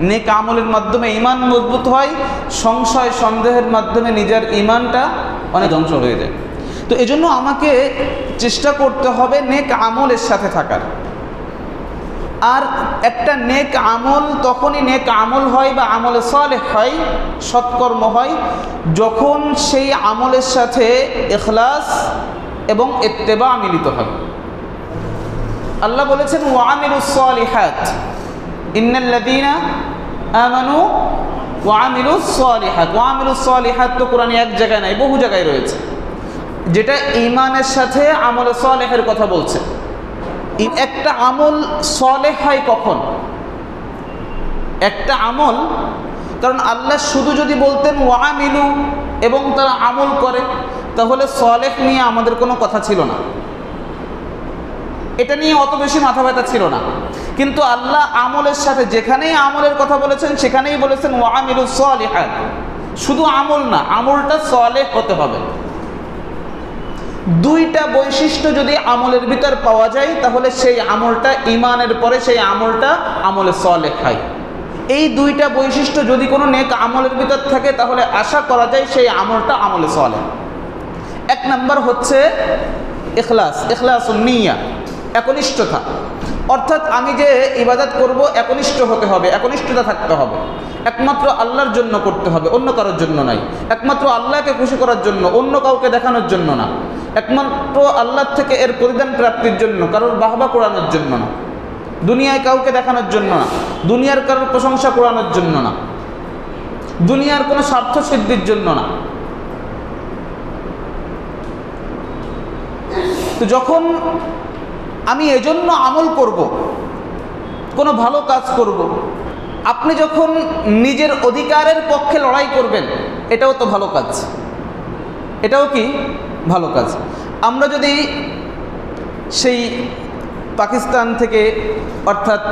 নেক আমলের মাধ্যমে ঈমান মজবুত হয়, সংশয় সন্দেহের মাধ্যমে নিজের ঈমানটা অনেক ধ্বংস হয়ে যায়। তো এজন্য আমাকে চেষ্টা করতে হবে নেক আমলের সাথে থাকার। আর একটা নেক আমল তখনই নেক আমল হয় বা আমলে সালেহ হয়, সৎকর্ম হয়, যখন সেই আমলের সাথে ইখলাস এবং ইত্তেবা মিলিত হয়। আল্লাহ বলেছেন ওয়ামিলুস সালিহাত, ইন্নাল্লাযীনা আমানু ওয়ামিলুস সালিহাত। ওয়ামিলুস সালিহাত তো কোরআনে এক জায়গায় নাই, বহু জায়গায় রয়েছে, যেটা ঈমানের সাথে আমলে সালেহের কথা বলছে। একটা আমল সালেহ হয় কখন? একটা আমল, কারণ আল্লাহ শুধু যদি বলতেন ওয়ামিলু এবং তারা আমল করে, তাহলে সালেহ নিয়ে আমাদের কোনো কথা ছিল না, এটা নিয়ে অত বেশি মাথা ব্যথা ছিল না। কিন্তু আল্লাহ আমলের সাথে যেখানেই আমলের কথা বলেছেন সেখানেই বলেছেন ওয়ামিলুস সালিহাত। শুধু আমল না, আমলটা সালেহ হতে হবে। দুইটা বৈশিষ্ট্য যদি আমলের ভিতর পাওয়া যায়, তাহলে সেই আমলটা ঈমানের পরে সেই আমলটা আমলে সালেহ হয়। এই দুইটা বৈশিষ্ট্য যদি কোনো নেক আমলের ভিতর থাকে, তাহলে আশা করা যায় সেই আমলটা আমলে সালেহ। এক নাম্বার হচ্ছে ইখলাস, ইখলাসুন নিয়া, একনিষ্ঠতা। অর্থাৎ আমি যে ইবাদত করব একনিষ্ঠ হতে হবে, একনিষ্ঠতা থাকতে হবে। একমাত্র আল্লাহর জন্য করতে হবে, অন্য কারোর জন্য নয়। একমাত্র আল্লাহকে খুশি করার জন্য, অন্য কাউকে দেখানোর জন্য না। একমাত্র আল্লাহর থেকে এর পরিধান প্রাপ্তির জন্য, কারোর বাহবা কোরআনোর জন্য না, দুনিয়ায় কাউকে দেখানোর জন্য না, দুনিয়ার কারোর প্রশংসা কোরআনোর জন্য না, দুনিয়ার কোনো স্বার্থ সিদ্ধির জন্য না। তো যখন আমি এজন্য আমল করব, কোনো ভালো কাজ করব, আপনি যখন নিজের অধিকারের পক্ষে লড়াই করবেন, এটাও তো ভালো কাজ, এটাও কি ভালো কাজ। আমরা যদি সেই পাকিস্তান থেকে, অর্থাৎ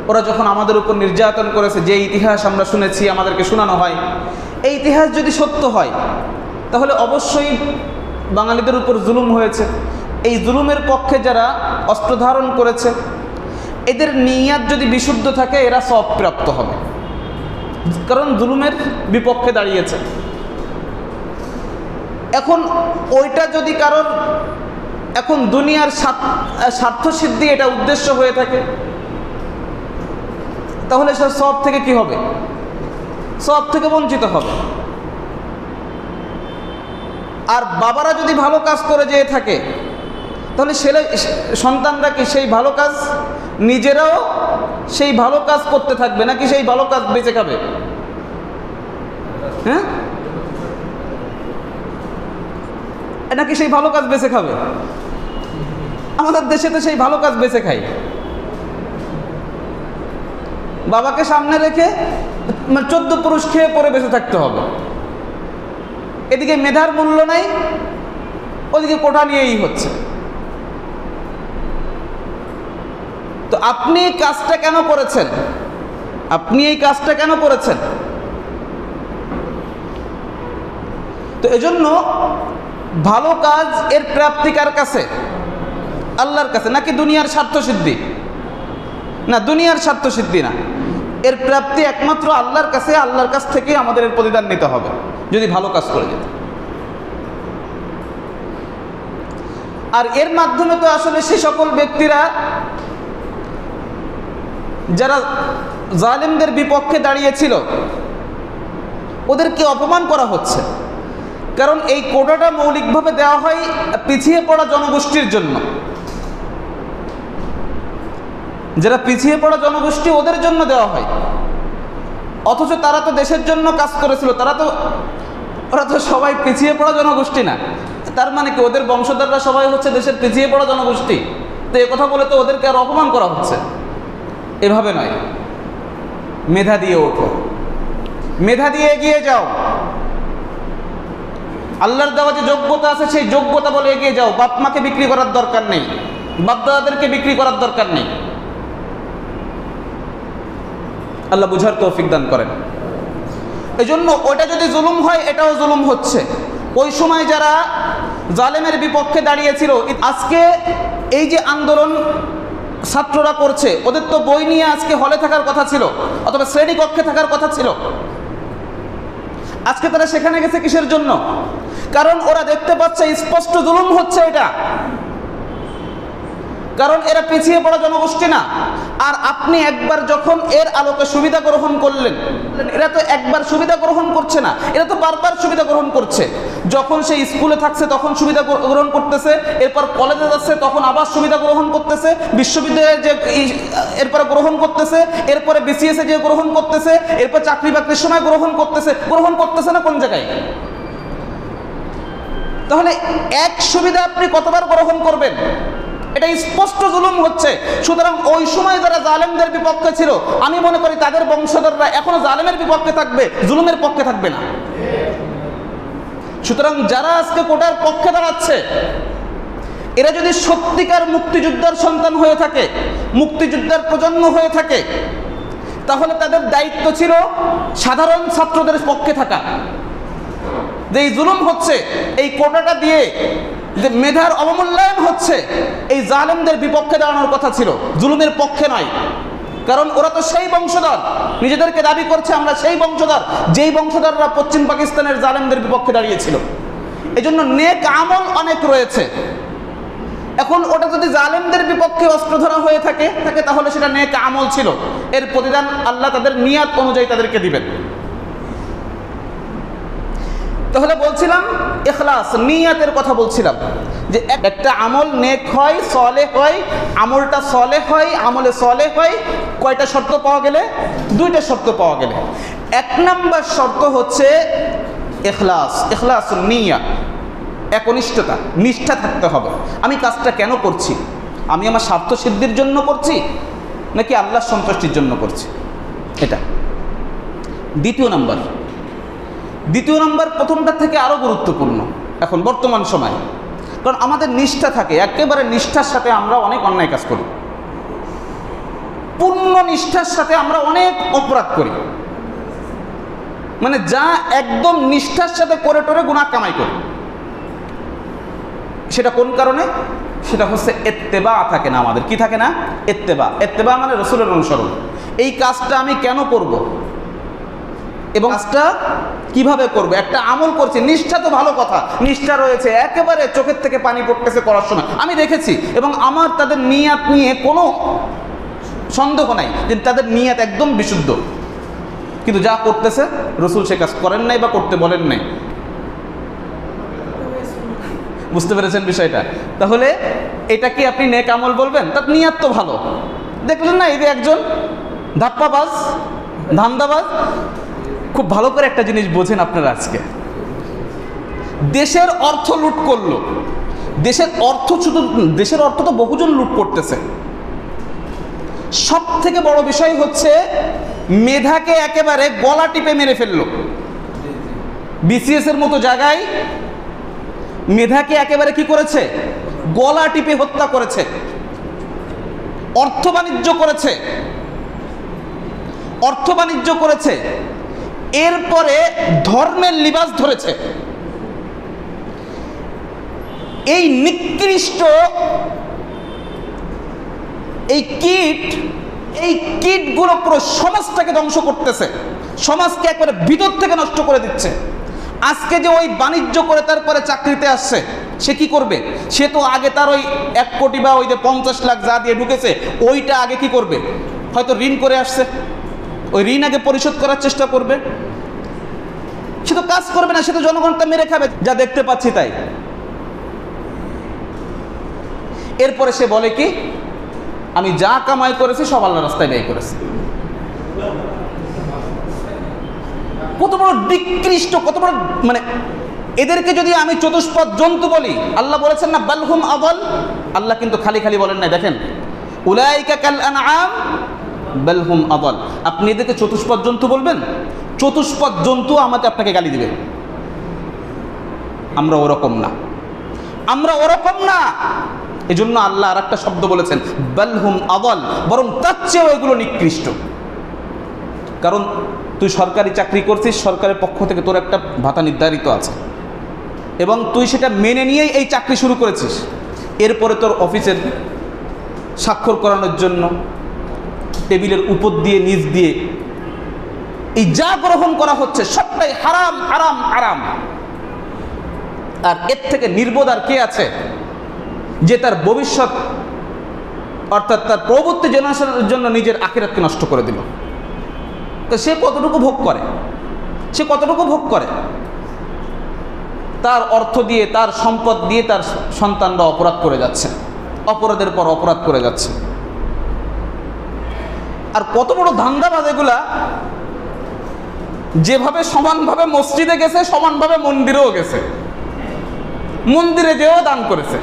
ওরা যখন আমাদের উপর নির্যাতন করেছে, যে ইতিহাস আমরা শুনেছি, আমাদেরকে শোনানো হয়, এই ইতিহাস যদি সত্য হয়, তাহলে অবশ্যই বাঙালিদের উপর জুলুম হয়েছে। এই জুলুমের পক্ষে যারা অস্ত্র ধারণ করেছে, এদের নিয়াত যদি বিশুদ্ধ থাকে, এরা সওয়াব প্রাপ্ত হবে, কারণ জুলুমের বিপক্ষে দাঁড়িয়েছে। এখন ওইটা যদি কারোর এখন দুনিয়ার স্বার্থ সিদ্ধি এটা উদ্দেশ্য হয়ে থাকে, তাহলে সে সওয়াব থেকে কি হবে? সওয়াব থেকে বঞ্চিত হবে। আর বাবারা যদি ভালো কাজ করে যেয়ে থাকে, তাহলে সন্তানরা কি সেই ভালো কাজ, নিজেরাও সেই ভালো কাজ করতে থাকবে, নাকি সেই ভালো কাজ বেঁচে খাবে? হ্যাঁ, নাকি সেই ভালো কাজ বেঁচে খাবে? আমাদের দেশে তো সেই ভালো কাজ বেঁচে খাই। বাবাকে সামনে রেখে 14 পুরুষ খেয়ে পরে বেঁচে থাকতে হবে। এদিকে মেধার মূল্য নাই, ওদিকে কোঠা নিয়েই হচ্ছে। তো আপনি কাজটা কেন করেছেন? আপনি এই কাজটা কেন করেছেন? তো এজন্য ভালো কাজ এর প্রাপ্তি কার কাছে? আল্লাহর কাছে। নাকি দুনিয়ার স্বার্থ সিদ্ধি? না, দুনিয়ার স্বার্থ সিদ্ধি না, এর প্রাপ্তি একমাত্র আল্লাহর কাছে। আল্লাহর কাছ থেকে আমাদের এর প্রতিদান নিতে হবে যদি ভালো কাজ করে যেতে। আর এর মাধ্যমে তো আসলে সে সকল ব্যক্তিরা যারা জালেমদের বিপক্ষে দাঁড়িয়েছিল, ওদেরকে অপমান করা হচ্ছে। কারণ এই কোটাটা মৌলিকভাবে দেওয়া হয় পিছিয়ে পড়া জনগোষ্ঠীর জন্য। যারা পিছিয়ে পড়া জনগোষ্ঠী, ওদের জন্য দেওয়া হয়। অথচ তারা তো দেশের জন্য কাজ করেছিল, ওরা তো সবাই পিছিয়ে পড়া জনগোষ্ঠী না। তার মানে কি ওদের বংশধররা সবাই হচ্ছে দেশের পিছিয়ে পড়া জনগোষ্ঠী? তো এ কথা বলে তো ওদেরকে আর অপমান করা হচ্ছে। এভাবে নয়, মেধা দিয়ে ওঠো, মেধা দিয়ে এগিয়ে যাও। আল্লাহর দেওয়া যে যোগ্যতা আছে, সেই যোগ্যতা বলে এগিয়ে যাও। বাপ মাকে বিক্রি করার দরকার নেই, বাপ দাদাদেরকে বিক্রি করার দরকার নেই। আল্লাহ বুঝার তৌফিক দান করেন। এই জন্য ওটা যদি জুলুম হয়, এটাও জুলুম হচ্ছে। ওই সময় যারা জালেমের বিপক্ষে দাঁড়িয়েছিল, আজকে এই যে আন্দোলন ছাত্ররা করছে, ওদের তো বই নিয়ে আজকে হলে থাকার কথা ছিল অথবা শ্রেণীকক্ষে থাকার কথা ছিল। আজকে তারা সেখানে গেছে কিসের জন্য? কারণ ওরা দেখতে পাচ্ছে স্পষ্ট জুলুম হচ্ছে এটা, কারণ এরা পিছিয়ে পড়া জনগোষ্ঠী না। আর আপনি একবার যখন এর আলোকে সুবিধা গ্রহণ করলেন, এরা তো একবার সুবিধা গ্রহণ করছে না, এরা তো বারবার সুবিধা গ্রহণ করছে। যখন সে স্কুলে থাকছে তখন সুবিধা গ্রহণ করতেছে, এরপর কলেজে যাচ্ছে তখন আবার সুবিধা গ্রহণ করতেছে, বিশ্ববিদ্যালয়ে যে এরপরে গ্রহণ করতেছে, এরপরে বিসিএসে যে গ্রহণ করতেছে, এরপর চাকরি বাকরির সময় গ্রহণ করতেছে না কোন জায়গায়? তাহলে এক সুবিধা আপনি কতবার গ্রহণ করবেন? এটা স্পষ্ট জুলুম হচ্ছে। সুতরাং ওই সময় যারা জালেমদের বিপক্ষে ছিল, আমি মনে করি তাদের বংশধররা এখনো জালেমের বিপক্ষে থাকবে, জুলুমের পক্ষে থাকবে না। সুতরাং যারা আজকে কোটার পক্ষে দাঁড়াচ্ছে, এরা যদি সত্যিকার মুক্তিযোদ্ধার সন্তান হয়ে থাকে, মুক্তিযোদ্ধার প্রজন্ম হয়ে থাকে, তাহলে তাদের দায়িত্ব ছিল সাধারণ ছাত্রদের পক্ষে থাকা। যে এই জুলুম হচ্ছে, এই কোটাটা দিয়ে যে মেধার অবমূল্যায়ন হচ্ছে, এই জালেমদের বিপক্ষে দাঁড়ানোর কথা ছিল, জুলুমের পক্ষে নয়। কারণ ওরা তো সেই বংশধর, নিজেদেরকে দাবি করছে আমরা সেই বংশধর, যেই বংশধররা পশ্চিম পাকিস্তানের জালেমদের বিপক্ষে দাঁড়িয়েছিল। এজন্য নেক আমল অনেক রয়েছে। এখন ওটা যদি জালেমদের বিপক্ষে অস্ত্র ধরা হয়ে থাকে তাহলে সেটা নেক আমল ছিল, এর প্রতিদান আল্লাহ তাদের নিয়াত অনুযায়ী তাদেরকে দিবেন। তাহলে বলছিলাম ইখলাস, নিয়াতের কথা বলছিলাম, যে একটা আমল নেক হয়, সলেহ হয়, আমলটা সলেহ হয়, আমলে সলেহ হয় কয়টা শর্ত পাওয়া গেলে? দুইটা শর্ত পাওয়া গেলে। এক নাম্বার শর্ত হচ্ছে ইখলাস, ইখলাস নিয়া, একনিষ্ঠতা, নিষ্ঠা থাকতে হবে। আমি কাজটা কেন করছি? আমি আমার স্বার্থ সিদ্ধির জন্য করছি নাকি আল্লাহর সন্তুষ্টির জন্য করছি? এটা দ্বিতীয় নাম্বার প্রথমটা থেকে আরও গুরুত্বপূর্ণ এখন বর্তমান সময়ে। কারণ আমাদের নিষ্ঠা থাকে, একেবারে নিষ্ঠার সাথে আমরা অনেক অন্যায় কাজ করি, পূর্ণ নিষ্ঠার সাথে আমরা অনেক অপরাধ করি, মানে যা একদম নিষ্ঠার সাথে করে টোরে গুনাহ কামাই করি। সেটা কোন কারণে? সেটা হচ্ছে ইত্তেবা থাকে না আমাদের। কি থাকে না? ইত্তেবা মানে রাসূলের অনুসরণ। এই কাজটা আমি কেন করব এবং কাজটা কিভাবে করব? একটা আমল করছি, নিষ্ঠা তো ভালো কথা, নিষ্ঠা রয়েছে, একেবারে চোখের থেকে পানি পড়তেছে করার সময়, আমি দেখেছি, এবং আমার তাদের নিয়াত নিয়ে কোনো সন্দেহ নাই যে তাদের নিয়াত একদম বিশুদ্ধ, কিন্তু যা করতেছে রাসূল সে কাজ করেন নাই বা করতে বলেন নাই। বুঝতে পেরেছেন বিষয়টা? তাহলে এটা কি আপনি নেক আমল বলবেন? তার নিয়াত তো ভালো। দেখলেন না, এই যে একজন ধাপ্পাবাজ, ধান্দাবাজ, খুব ভালো করে একটা জিনিস বোঝেন আপনারা। আজকে দেশের অর্থ লুট করলো, দেশের অর্থ তো বহুজন লুট করতেছে। সব থেকে বড় বিষয় হচ্ছে মেধাকে একেবারে গলা টিপে মেরে ফেললো। বিসিএস এর মতো জায়গায় মেধাকে একেবারে কি করেছে? গলা টিপে হত্যা করেছে, অর্থ বাণিজ্য করেছে, এরপরে ধর্মের লিবাস ধরেছে। এই নিকৃষ্ট এই কীটগুলো পুরো সমাজটাকে ধ্বংস করতেছে, সমাজকে একবারে ভিতর থেকে নষ্ট করে দিচ্ছে। আজকে যে ওই বাণিজ্য করে তারপরে চাকরিতে আসছে, সে কি করবে? সে তো আগে তার ওই 1 কোটি বা ওই যে 50 লাখ যা দিয়ে ঢুকেছে, ওইটা আগে কি করবে? হয়তো ঋণ করে আসছে, ওই ঋণ আগে পরিশোধ করার চেষ্টা করবে। সে তো কাজ করবে না, সে তো জনগণটা মেরে খাবে, যা দেখতে পাচ্ছি তাই। এরপরে সে বলে কি, আমি যা কামাই করেছি সব আল্লাহর রাস্তায় ব্যয় করেছি। কত বড় নিকৃষ্ট, কত বড়, মানে এদেরকে যদি আমি চতুষ্পদ জন্তু বলি, আল্লাহ বলেছেন না বালহুম আদাল, আল্লাহ কিন্তু খালি বলেন নাই। দেখেন, উলাইকা কাল আনআম বালহুম আদাল। আপনি এদেরকে চতুষ্পদ জন্তু বলবেন? চতুষ্পদ জন্তু আপনাকে গালি দিবে। আমরা ওরকম না, এজন্য আল্লাহ আর একটা শব্দ বলেছেন বালহুম আদাল, বরং তার চেয়েও এগুলো নিকৃষ্ট। কারণ তুই সরকারি চাকরি করছিস, সরকারের পক্ষ থেকে তোর একটা ভাতা নির্ধারিত আছে, এবং তুই সেটা মেনে নিয়েই এই চাকরি শুরু করেছিস। এরপরে তোর অফিসের স্বাক্ষর করানোর জন্য, টেবিলের উপর দিয়ে নিচ দিয়ে এই যা গ্রহণ করা হচ্ছে সবটাই হারাম হারাম হারাম। আর এর থেকে নির্বোধ আর কে আছে যে তার ভবিষ্যৎ অর্থাৎ তার পরবর্তী জেনারেশনের জন্য নিজের আখিরাতকে নষ্ট করে দিল? তো সে কতটুকু ভোগ করে, সে কতটুকু ভোগ করে? তার অর্থ দিয়ে, তার সম্পদ দিয়ে তার সন্তানরা অপরাধ করে যাচ্ছে, অপরাধের পর অপরাধ করে যাচ্ছে। আর কত বড় ধান্দাবাজ এগুলা, যেভাবে সমানভাবে মসজিদে গেছে সমানভাবে মন্দিরেও গেছে, মন্দিরে যেও দান করেছে।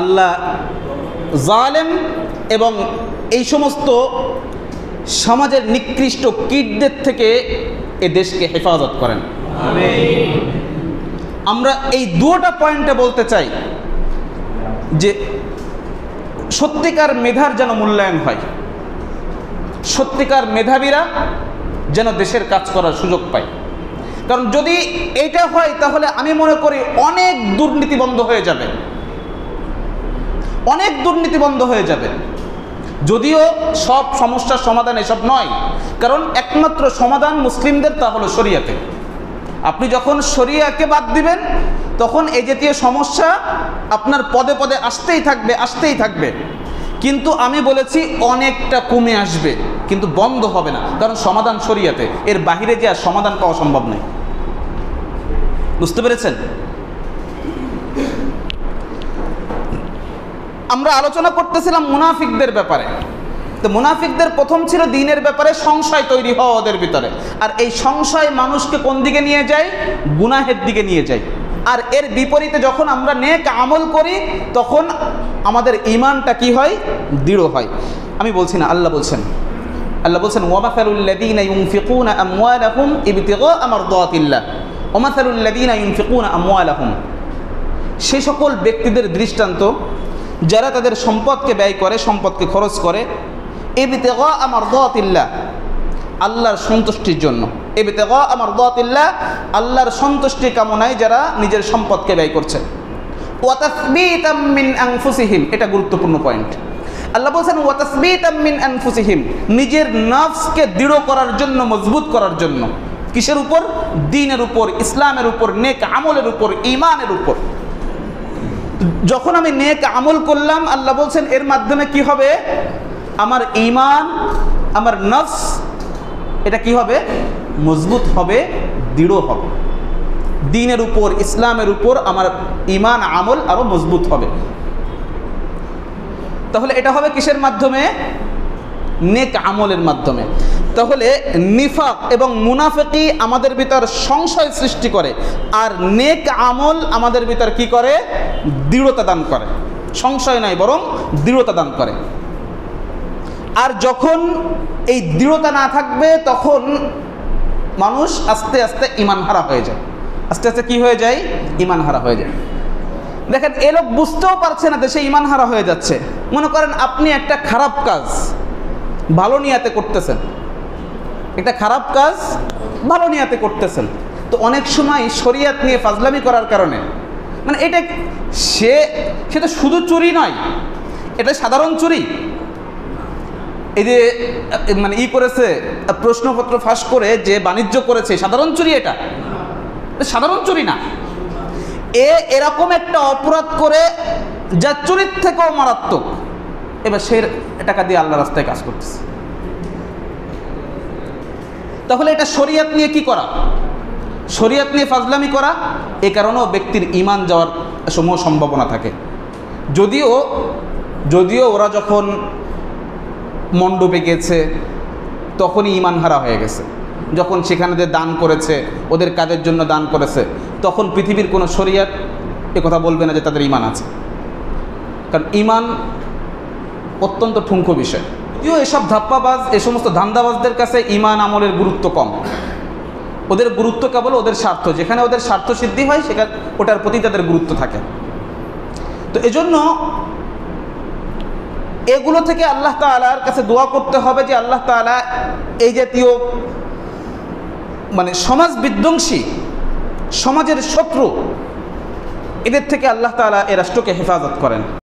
আল্লাহ জালেম এবং এই সমস্ত সমাজের নিকৃষ্ট কীটদের থেকে এ দেশকে হেফাজত করেন। আমরা এই দুটো পয়েন্টে বলতে চাই যে সত্যিকার মেধার যেন মূল্যায়ন হয়, সত্যিকার মেধাবীরা যেন দেশের কাজ করার সুযোগ পায়। কারণ যদি এইটা হয় তাহলে আমি মনে করি অনেক দুর্নীতি বন্ধ হয়ে যাবে, অনেক দুর্নীতি বন্ধ হয়ে যাবে। যদিও সব সমস্যার সমাধান এসব নয়, কারণ একমাত্র সমাধান মুসলিমদের, তা হলো শরিয়াতে। আপনি যখন শরিয়াকে বাদ দিবেন তখন এই জাতীয় সমস্যা আপনার পদে পদে আসতেই থাকবে, আসতেই থাকবে। কিন্তু আমি বলেছি অনেকটা কমে আসবে, কিন্তু বন্ধ হবে না, কারণ সমাধান শরিয়াতে। এর বাহিরে যে আর সমাধান পাওয়া সম্ভব নয়। বুঝতে পেরেছেন? আমরা আলোচনা করতেছিলাম মুনাফিকদের ব্যাপারে। তো মুনাফিকদের প্রথম ছিল দ্বীনের ব্যাপারে সংশয় তৈরি হওয়া ওদের ভিতরে, আর এই সংশয় মানুষকে কোন দিকে নিয়ে যায়? গুনাহের দিকে নিয়ে যায়। আর এর বিপরীতে যখন আমরা নেক আমল করি তখন আমাদের ঈমানটা কি হয়? দৃঢ় হয়। আমি বলছি না, আল্লাহ বলছেন, আল্লাহ বলছেন ওয়ামাসালুল লাযীনা ইউনফিকুনা আমওয়ালাহুম ইবতিগাআ মারদাতিল্লাহ ওয়ামাসালুল লাযীনা ইউনফিকুনা আমওয়ালাহুম, সেই সকল ব্যক্তিদের দৃষ্টান্ত যারা তাদের সম্পদকে ব্যয় করে, সম্পদকে খরচ করে ইবতিগাআ মারদাতিল্লাহ, আল্লাহর সন্তুষ্টির জন্য। ইবতিগাআ মারদাতিল্লাহ, আল্লাহর সন্তুষ্টি কামনায় যারা নিজের সম্পদকে ব্যয় করছে। ওয়া তাসবীতাম মিন আনফুসিহিম, এটা গুরুত্বপূর্ণ পয়েন্ট। আল্লাহ বলছেন ওয়া তাসবীতাম মিন আনফুসিহিম, নিজের নফসকে দৃঢ় করার জন্য, মজবুত করার জন্য। কিসের উপর? দ্বীনের উপর, ইসলামের উপর, নেক আমলের উপর, ঈমানের উপর। যখন আমি নেক আমল করলাম, আল্লাহ বলছেন এর মাধ্যমে কি হবে? আমার ঈমান, আমার নফস, এটা কি হবে? মজবুত হবে, দৃঢ় হবে। দ্বীনের উপর, ইসলামের উপর আমার ঈমান আমল আরো মজবুত হবে। তাহলে এটা হবে কিসের মাধ্যমে? নেক আমলের মাধ্যমে। তাহলে নিফাক এবং মুনাফিকি আমাদের ভিতর সংশয় সৃষ্টি করে, আর নেক আমল আমাদের ভিতর কি করে? দৃঢ়তা দান করে। সংশয় নয়, বরং দৃঢ়তা দান করে। আর যখন এই দৃঢ়তা না থাকবে তখন মানুষ আস্তে আস্তে ঈমান হারা হয়ে যায়। আস্তে আস্তে কি হয়ে যায়? ঈমান হারা হয়ে যায়। দেখেন, এ লোক বুঝতেও পারছে না দেশে ঈমান হারা হয়ে যাচ্ছে। মনে করেন আপনি একটা খারাপ কাজ ভালো নিয়াতে করতেছেন, একটা খারাপ কাজ ভালো নিয়াতে করতেছেন, তো অনেক সময় শরিয়াত নিয়ে ফাজলামি করার কারণে, মানে এটা সে তো শুধু চুরি নয়, এটা সাধারণ চুরি। এই যে মানে করেছে, প্রশ্নপত্র ফাঁস করে যে বাণিজ্য করেছে, সাধারণ চুরি? এটা সাধারণ চুরি না। এরকম একটা অপরাধ করে যা চুরির থেকেও মারাত্মক, এবার সে টাকা দিয়ে আল্লাহ রাস্তায় কাজ করতেছে। তাহলে এটা শরিয়াত নিয়ে কি করা? শরিয়াত নিয়ে ফাজলামি করা। এ কারণেও ব্যক্তির ঈমান যাওয়ার সমূহ সম্ভাবনা থাকে। যদিও ওরা যখন মণ্ডপে গেছে তখনই ঈমান হারা হয়ে গেছে। যখন সেখানে যে দান করেছে, ওদের কাজের জন্য দান করেছে, তখন পৃথিবীর কোনো শরিয়াত এ কথা বলবে না যে তাদের ঈমান আছে, কারণ ঈমান অত্যন্ত ঠুনকো বিষয়। যদিও এসব ধাপ্পাবাজ, এ সমস্ত ধান্দাবাজদের কাছে ঈমান আমলের গুরুত্ব কম। ওদের গুরুত্ব কেবল ওদের স্বার্থ, যেখানে ওদের স্বার্থ সিদ্ধি হয় সেখানে ওটার প্রতি তাদের গুরুত্ব থাকে। তো এজন্য এগুলো থেকে আল্লাহ তাআলার কাছে দোয়া করতে হবে যে আল্লাহ তাআলা এই জাতীয় মানে সমাজ বিধ্বংসী, সমাজের শত্রু, এদের থেকে আল্লাহ তাআলা এ রাষ্ট্রকে হেফাজত করেন।